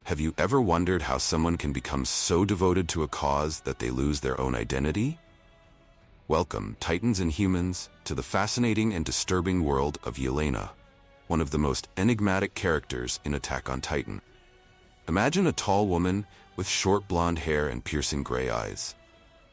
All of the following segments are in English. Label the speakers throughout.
Speaker 1: Have you ever wondered how someone can become so devoted to a cause that they lose their own identity? Welcome, Titans and humans, to the fascinating and disturbing world of YELENA, one of the most enigmatic characters in Attack on Titan. Imagine a tall woman with short blonde hair and piercing gray eyes.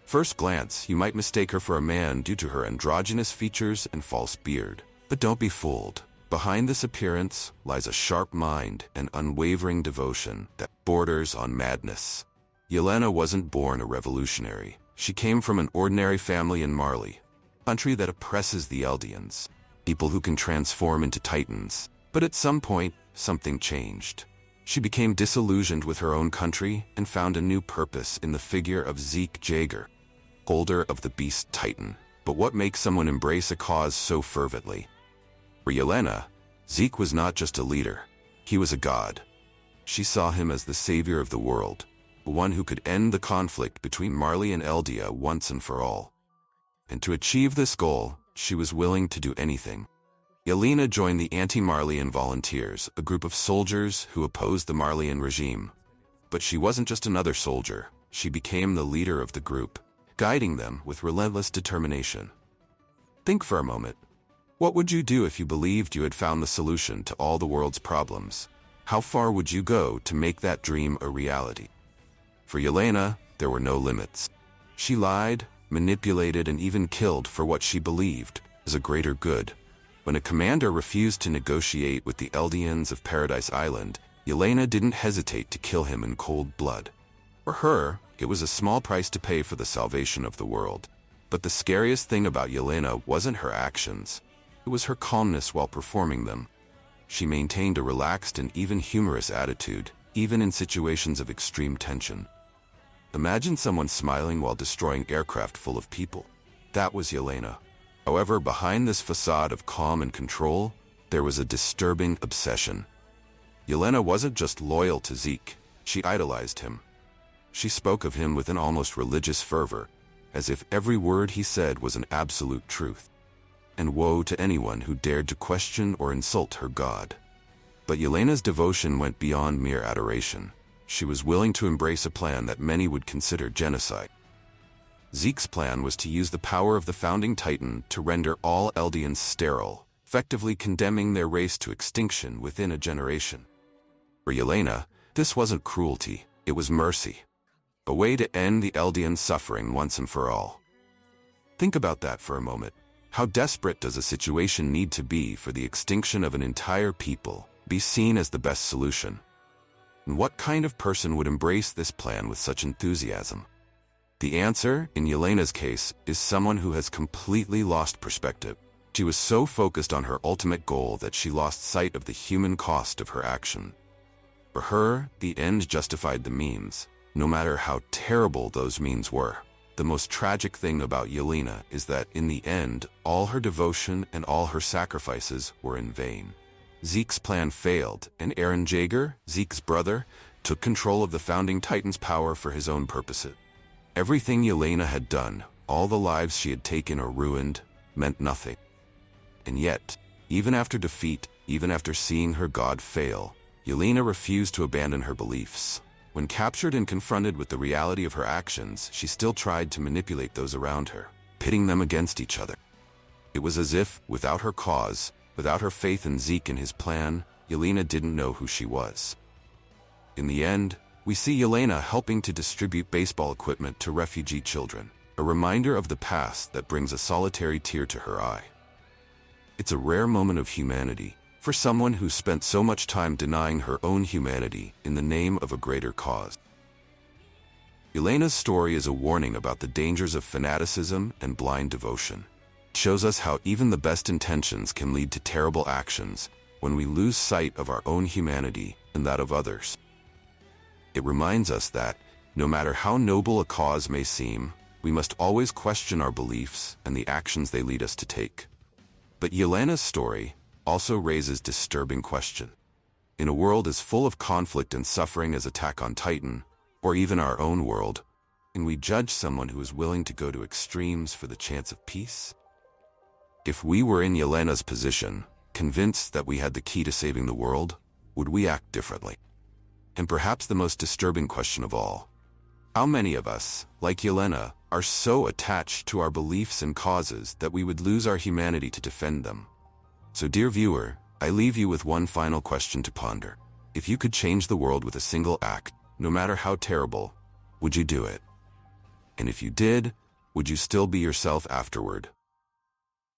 Speaker 1: First glance, you might mistake her for a man due to her androgynous features and false beard. But don't be fooled. Behind this appearance lies a sharp mind and unwavering devotion that borders on madness. YELENA wasn't born a revolutionary. She came from an ordinary family in Marley, a country that oppresses the Eldians, people who can transform into Titans. But at some point, something changed. She became disillusioned with her own country and found a new purpose in the figure of Zeke Jaeger, holder of the Beast Titan. But what makes someone embrace a cause so fervently? For YELENA, Zeke was not just a leader, he was a god. She saw him as the savior of the world, the one who could end the conflict between Marley and Eldia once and for all. And to achieve this goal, she was willing to do anything. YELENA joined the anti-Marleyan volunteers, a group of soldiers who opposed the Marleyan regime. But she wasn't just another soldier, she became the leader of the group, guiding them with relentless determination. Think for a moment. What would you do if you believed you had found the solution to all the world's problems? How far would you go to make that dream a reality? For YELENA, there were no limits. She lied, manipulated, and even killed for what she believed as a greater good. When a commander refused to negotiate with the Eldians of Paradise Island, YELENA didn't hesitate to kill him in cold blood. For her, it was a small price to pay for the salvation of the world. But the scariest thing about YELENA wasn't her actions. It was her calmness while performing them. She maintained a relaxed and even humorous attitude, even in situations of extreme tension. Imagine someone smiling while destroying aircraft full of people. That was YELENA. However, behind this facade of calm and control, there was a disturbing obsession. YELENA wasn't just loyal to Zeke, she idolized him. She spoke of him with an almost religious fervor, as if every word he said was an absolute truth. And woe to anyone who dared to question or insult her god. But YELENA's devotion went beyond mere adoration. She was willing to embrace a plan that many would consider genocide. Zeke's plan was to use the power of the founding Titan to render all Eldians sterile, effectively condemning their race to extinction within a generation. For YELENA, this wasn't cruelty, it was mercy. A way to end the Eldian suffering once and for all. Think about that for a moment. How desperate does a situation need to be for the extinction of an entire people be seen as the best solution? And what kind of person would embrace this plan with such enthusiasm? The answer, in YELENA's case, is someone who has completely lost perspective. She was so focused on her ultimate goal that she lost sight of the human cost of her action. For her, the end justified the means, no matter how terrible those means were. The most tragic thing about YELENA is that, in the end, all her devotion and all her sacrifices were in vain. Zeke's plan failed, and Eren Jaeger, Zeke's brother, took control of the founding Titan's power for his own purposes. Everything YELENA had done, all the lives she had taken or ruined, meant nothing. And yet, even after defeat, even after seeing her god fail, YELENA refused to abandon her beliefs. When captured and confronted with the reality of her actions, she still tried to manipulate those around her, pitting them against each other. It was as if, without her cause, without her faith in Zeke and his plan, YELENA didn't know who she was. In the end, we see YELENA helping to distribute baseball equipment to refugee children, a reminder of the past that brings a solitary tear to her eye. It's a rare moment of humanity for someone who spent so much time denying her own humanity in the name of a greater cause. YELENA's story is a warning about the dangers of fanaticism and blind devotion. It shows us how even the best intentions can lead to terrible actions when we lose sight of our own humanity and that of others. It reminds us that, no matter how noble a cause may seem, we must always question our beliefs and the actions they lead us to take. But YELENA's story also raises disturbing questions. In a world as full of conflict and suffering as Attack on Titan, or even our own world, can we judge someone who is willing to go to extremes for the chance of peace? If we were in YELENA's position, convinced that we had the key to saving the world, would we act differently? And perhaps the most disturbing question of all. How many of us, like Yelena, are so attached to our beliefs and causes that we would lose our humanity to defend them? So dear viewer, I leave you with one final question to ponder. If you could change the world with a single act, no matter how terrible, would you do it? And if you did, would you still be yourself afterward?